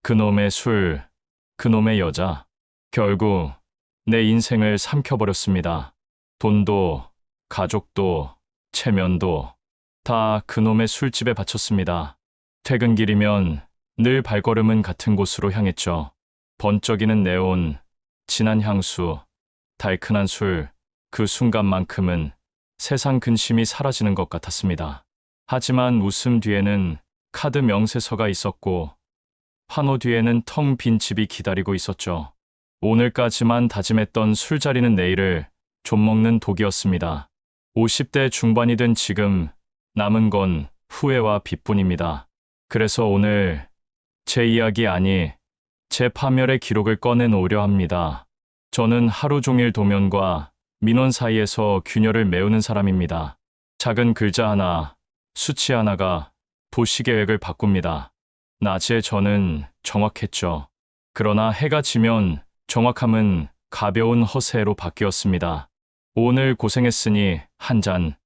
그놈의 술, 그놈의 여자. 결국 내 인생을 삼켜버렸습니다. 돈도, 가족도, 체면도 다 그놈의 술집에 바쳤습니다. 퇴근길이면 늘 발걸음은 같은 곳으로 향했죠. 번쩍이는 네온, 진한 향수, 달큰한 술, 그 순간만큼은 세상 근심이 사라지는 것 같았습니다. 하지만 웃음 뒤에는 카드 명세서가 있었고 환호 뒤에는 텅 빈 집이 기다리고 있었죠. 오늘까지만 다짐했던 술자리는 내일을 좀먹는 독이었습니다. 50대 중반이 된 지금 남은 건 후회와 빚뿐입니다. 그래서 오늘 제 이야기 아니 제 파멸의 기록을 꺼내놓으려 합니다. 저는 하루 종일 도면과 민원 사이에서 균열을 메우는 사람입니다. 작은 글자 하나, 수치 하나가 도시계획을 바꿉니다. 낮에 저는 정확했죠. 그러나 해가 지면 정확함은 가벼운 허세로 바뀌었습니다. 오늘 고생했으니 한 잔.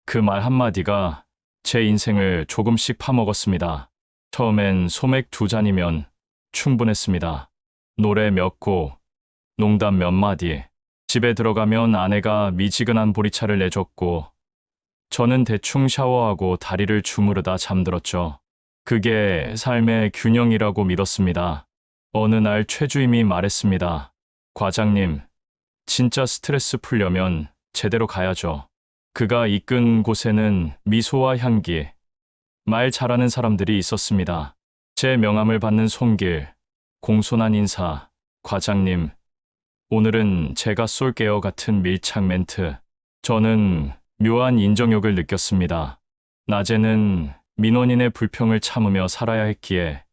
그 말 한마디가 제 인생을 조금씩 파먹었습니다. 처음엔 소맥 2잔이면 충분했습니다. 노래 몇 곡, 농담 몇 마디. 집에 들어가면 아내가 미지근한 보리차를 내줬고 저는 대충 샤워하고 다리를 주무르다 잠들었죠. 그게 삶의 균형이라고 믿었습니다. 어느 날 최주임이 말했습니다. 과장님, 진짜 스트레스 풀려면 제대로 가야죠. 그가 이끈 곳에는 미소와 향기, 말 잘하는 사람들이 있었습니다. 제 명함을 받는 손길, 공손한 인사, 과장님, 오늘은 제가 쏠게요 같은 밀착 멘트. 저는 묘한 인정욕을 느꼈습니다. 낮에는 민원인의 불평을 참으며 살아야 했기에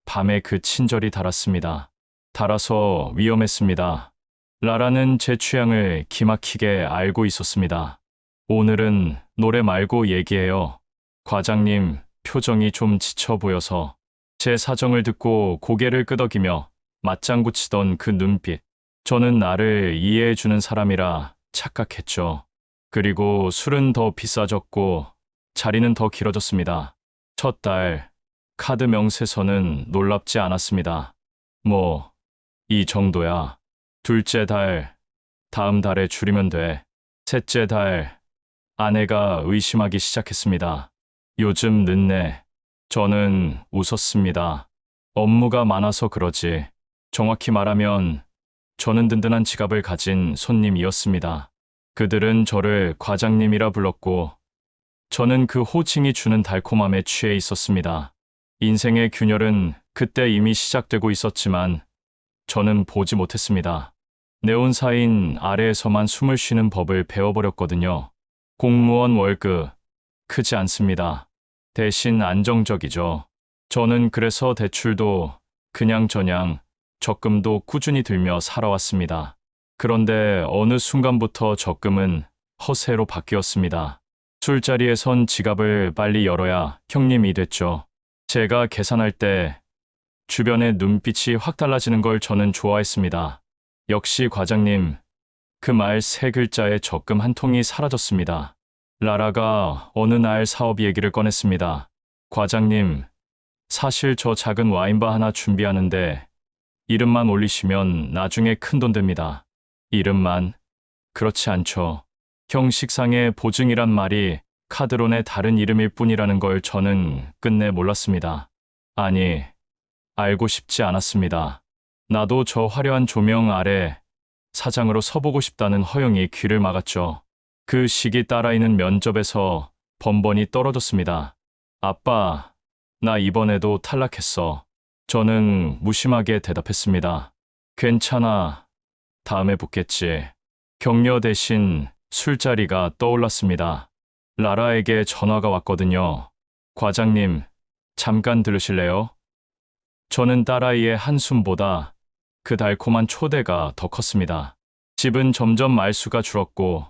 밤에 그 친절이 달았습니다. 달아서 위험했습니다. 라라는 제 취향을 기막히게 알고 있었습니다. 오늘은 노래 말고 얘기해요. 과장님, 표정이 좀 지쳐 보여서 제 사정을 듣고 고개를 끄덕이며 맞장구 치던 그 눈빛. 저는 나를 이해해주는 사람이라 착각했죠. 그리고 술은 더 비싸졌고 자리는 더 길어졌습니다. 첫 달, 카드 명세서는 놀랍지 않았습니다. 뭐, 이 정도야. 둘째 달, 다음 달에 줄이면 돼. 셋째 달, 아내가 의심하기 시작했습니다. 요즘 늦네. 저는 웃었습니다. 업무가 많아서 그러지. 정확히 말하면 저는 든든한 지갑을 가진 손님이었습니다. 그들은 저를 과장님이라 불렀고 저는 그 호칭이 주는 달콤함에 취해 있었습니다. 인생의 균열은 그때 이미 시작되고 있었지만 저는 보지 못했습니다. 네온사인 아래에서만 숨을 쉬는 법을 배워버렸거든요. 공무원 월급 크지 않습니다. 대신 안정적이죠. 저는 그래서 대출도 그냥저냥 적금도 꾸준히 들며 살아왔습니다. 그런데 어느 순간부터 적금은 허세로 바뀌었습니다. 술자리에선 지갑을 빨리 열어야 형님이 됐죠. 제가 계산할 때 주변의 눈빛이 확 달라지는 걸 저는 좋아했습니다. 역시 과장님, 그 말 3글자에 적금 한 통이 사라졌습니다. 라라가 어느 날 사업 얘기를 꺼냈습니다. 과장님, 사실 저 작은 와인바 하나 준비하는데 이름만 올리시면 나중에 큰돈 됩니다. 이름만? 그렇지 않죠. 형식상의 보증이란 말이 카드론의 다른 이름일 뿐이라는 걸 저는 끝내 몰랐습니다. 아니, 알고 싶지 않았습니다. 나도 저 화려한 조명 아래 사장으로 서보고 싶다는 허영이 귀를 막았죠. 그 시기 딸아이는 면접에서 번번이 떨어졌습니다. 아빠, 나 이번에도 탈락했어. 저는 무심하게 대답했습니다. 괜찮아. 다음에 붙겠지. 격려 대신 술자리가 떠올랐습니다. 라라에게 전화가 왔거든요. 과장님, 잠깐 들으실래요? 저는 딸아이의 한숨보다 그 달콤한 초대가 더 컸습니다. 집은 점점 말수가 줄었고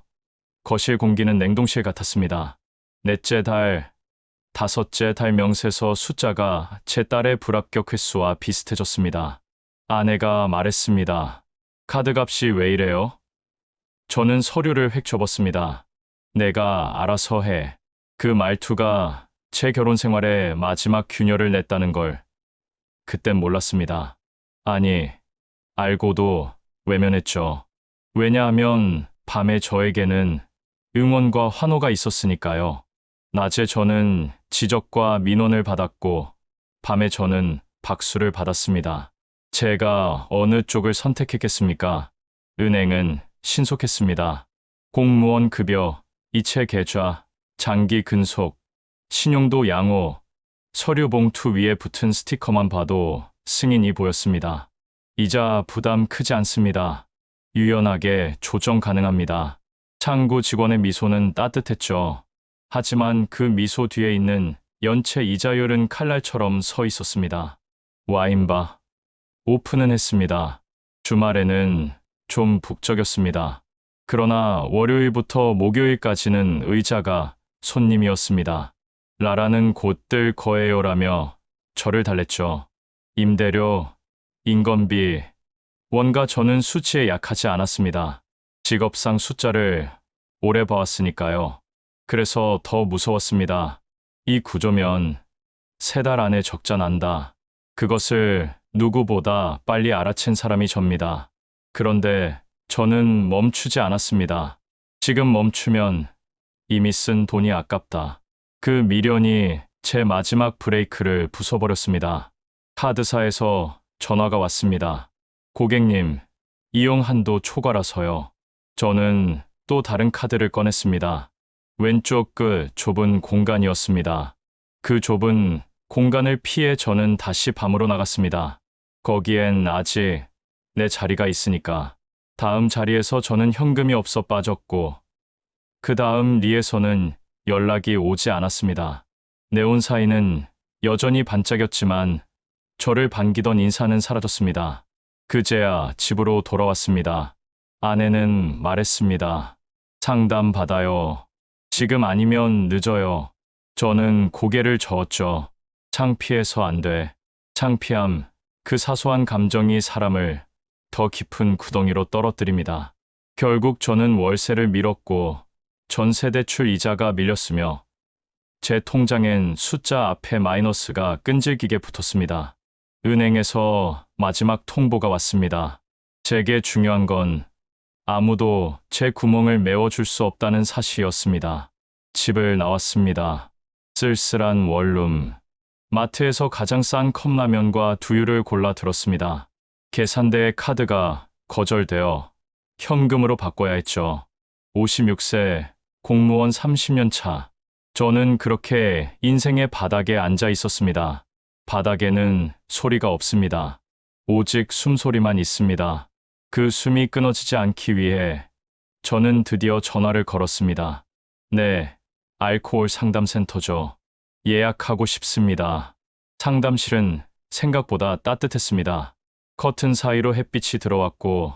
거실 공기는 냉동실 같았습니다. 넷째 달, 다섯째 달 명세서 숫자가 제 딸의 불합격 횟수와 비슷해졌습니다. 아내가 말했습니다. 카드값이 왜 이래요? 저는 서류를 획 접었습니다. 내가 알아서 해. 그 말투가 제 결혼 생활에 마지막 균열을 냈다는 걸 그땐 몰랐습니다. 아니, 알고도 외면했죠. 왜냐하면 밤에 저에게는 응원과 환호가 있었으니까요. 낮에 저는 지적과 민원을 받았고, 밤에 저는 박수를 받았습니다. 제가 어느 쪽을 선택했겠습니까? 은행은 신속했습니다. 공무원 급여, 이체 계좌, 장기 근속, 신용도 양호, 서류 봉투 위에 붙은 스티커만 봐도 승인이 보였습니다. 이자 부담 크지 않습니다. 유연하게 조정 가능합니다. 창구 직원의 미소는 따뜻했죠. 하지만 그 미소 뒤에 있는 연체 이자율은 칼날처럼 서 있었습니다. 와인바. 오픈은 했습니다. 주말에는 좀 북적였습니다. 그러나 월요일부터 목요일까지는 의자가 손님이었습니다. 라라는 곧 뜰 거예요라며 저를 달랬죠. 임대료, 인건비, 원가 저는 수치에 약하지 않았습니다. 직업상 숫자를 오래 봐왔으니까요. 그래서 더 무서웠습니다. 이 구조면 3달 안에 적자 난다. 그것을 누구보다 빨리 알아챈 사람이 접니다. 그런데 저는 멈추지 않았습니다. 지금 멈추면 이미 쓴 돈이 아깝다. 그 미련이 제 마지막 브레이크를 부숴버렸습니다. 카드사에서 전화가 왔습니다. 고객님, 이용 한도 초과라서요. 저는 또 다른 카드를 꺼냈습니다. 왼쪽 끝 좁은 공간이었습니다. 그 좁은 공간을 피해 저는 다시 밤으로 나갔습니다. 거기엔 아직 내 자리가 있으니까. 다음 자리에서 저는 현금이 없어 빠졌고, 그 다음 리에서는 연락이 오지 않았습니다. 네온사인은 여전히 반짝였지만 저를 반기던 인사는 사라졌습니다. 그제야 집으로 돌아왔습니다. 아내는 말했습니다. 상담 받아요. 지금 아니면 늦어요. 저는 고개를 저었죠. 창피해서 안 돼. 창피함, 그 사소한 감정이 사람을 더 깊은 구덩이로 떨어뜨립니다. 결국 저는 월세를 미뤘고 전세대출 이자가 밀렸으며 제 통장엔 숫자 앞에 마이너스가 끈질기게 붙었습니다. 은행에서 마지막 통보가 왔습니다. 제게 중요한 건 아무도 제 구멍을 메워줄 수 없다는 사실이었습니다. 집을 나왔습니다. 쓸쓸한 원룸. 마트에서 가장 싼 컵라면과 두유를 골라 들었습니다. 계산대의 카드가 거절되어 현금으로 바꿔야 했죠. 56세, 공무원 30년 차. 저는 그렇게 인생의 바닥에 앉아 있었습니다. 바닥에는 소리가 없습니다. 오직 숨소리만 있습니다. 그 숨이 끊어지지 않기 위해 저는 드디어 전화를 걸었습니다. 네, 알코올 상담센터죠. 예약하고 싶습니다. 상담실은 생각보다 따뜻했습니다. 커튼 사이로 햇빛이 들어왔고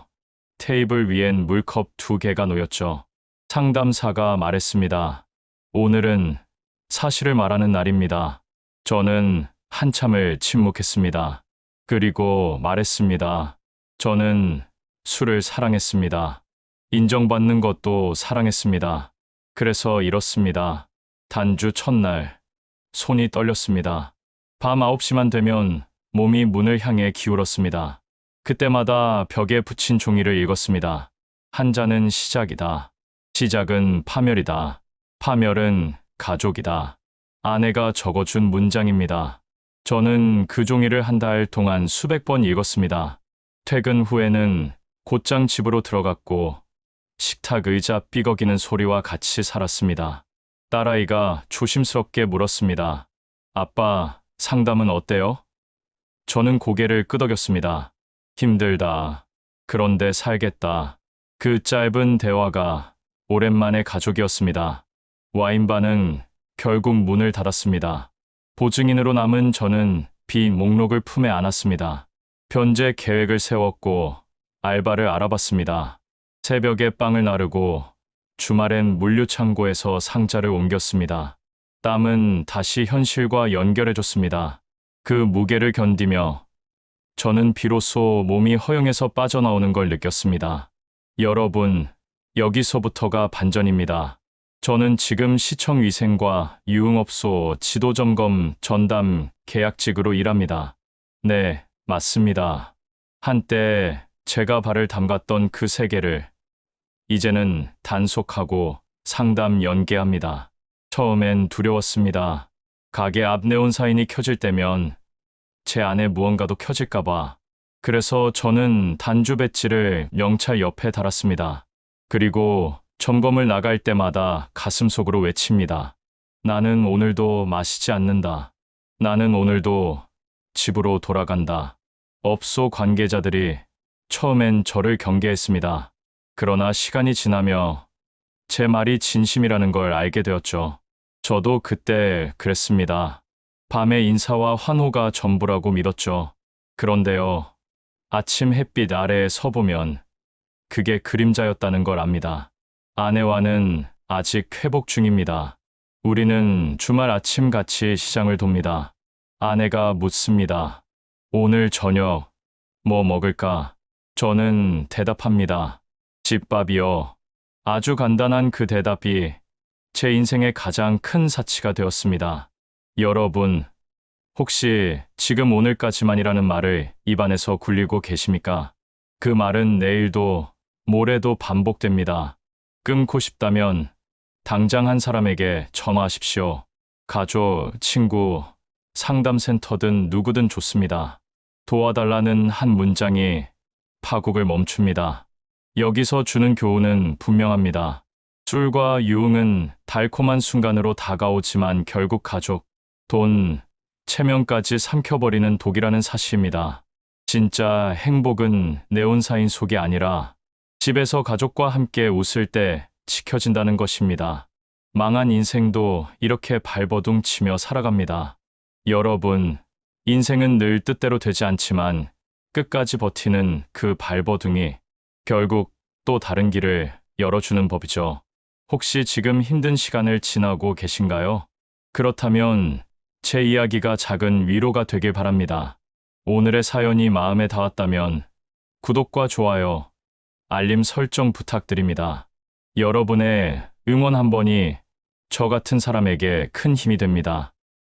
테이블 위엔 물컵 2개가 놓였죠. 상담사가 말했습니다. 오늘은 사실을 말하는 날입니다. 저는 한참을 침묵했습니다. 그리고 말했습니다. 저는 술을 사랑했습니다. 인정받는 것도 사랑했습니다. 그래서 이렇습니다. 단주 첫날, 손이 떨렸습니다. 밤 9시만 되면 몸이 문을 향해 기울었습니다. 그때마다 벽에 붙인 종이를 읽었습니다. 한 잔은 시작이다. 시작은 파멸이다. 파멸은 가족이다. 아내가 적어준 문장입니다. 저는 그 종이를 한 달 동안 수백 번 읽었습니다. 퇴근 후에는 곧장 집으로 들어갔고 식탁 의자 삐걱이는 소리와 같이 살았습니다. 딸아이가 조심스럽게 물었습니다. 아빠, 상담은 어때요? 저는 고개를 끄덕였습니다. 힘들다. 그런데 살겠다. 그 짧은 대화가 오랜만에 가족이었습니다. 와인바는 결국 문을 닫았습니다. 보증인으로 남은 저는 빈 목록을 품에 안았습니다. 변제 계획을 세웠고 알바를 알아봤습니다. 새벽에 빵을 나르고 주말엔 물류창고에서 상자를 옮겼습니다. 땀은 다시 현실과 연결해줬습니다. 그 무게를 견디며 저는 비로소 몸이 허용에서 빠져나오는 걸 느꼈습니다. 여러분, 여기서부터가 반전입니다. 저는 지금 시청위생과 유흥업소 지도점검 전담 계약직으로 일합니다. 네, 맞습니다. 한때 제가 발을 담갔던 그 세계를 이제는 단속하고 상담 연계합니다. 처음엔 두려웠습니다. 가게 앞 네온사인이 켜질 때면 제 안에 무언가도 켜질까봐. 그래서 저는 단주 배지를 명찰 옆에 달았습니다. 그리고 점검을 나갈 때마다 가슴속으로 외칩니다. 나는 오늘도 마시지 않는다. 나는 오늘도 집으로 돌아간다. 업소 관계자들이 처음엔 저를 경계했습니다. 그러나 시간이 지나며 제 말이 진심이라는 걸 알게 되었죠. 저도 그때 그랬습니다. 밤의 인사와 환호가 전부라고 믿었죠. 그런데요, 아침 햇빛 아래에 서보면 그게 그림자였다는 걸 압니다. 아내와는 아직 회복 중입니다. 우리는 주말 아침 같이 시장을 돕니다. 아내가 묻습니다. 오늘 저녁 뭐 먹을까? 저는 대답합니다. 집밥이요. 아주 간단한 그 대답이 제 인생의 가장 큰 사치가 되었습니다. 여러분, 혹시 지금 오늘까지만이라는 말을 입안에서 굴리고 계십니까? 그 말은 내일도 모레도 반복됩니다. 끊고 싶다면 당장 한 사람에게 전화하십시오. 가족, 친구, 상담센터든 누구든 좋습니다. 도와달라는 한 문장이 파국을 멈춥니다. 여기서 주는 교훈은 분명합니다. 술과 유흥은 달콤한 순간으로 다가오지만 결국 가족, 돈, 체면까지 삼켜버리는 독이라는 사실입니다. 진짜 행복은 네온사인 속이 아니라 집에서 가족과 함께 웃을 때 지켜진다는 것입니다. 망한 인생도 이렇게 발버둥 치며 살아갑니다. 여러분, 인생은 늘 뜻대로 되지 않지만 끝까지 버티는 그 발버둥이 결국 또 다른 길을 열어주는 법이죠. 혹시 지금 힘든 시간을 지나고 계신가요? 그렇다면 제 이야기가 작은 위로가 되길 바랍니다. 오늘의 사연이 마음에 닿았다면 구독과 좋아요, 알림 설정 부탁드립니다. 여러분의 응원 한 번이 저 같은 사람에게 큰 힘이 됩니다.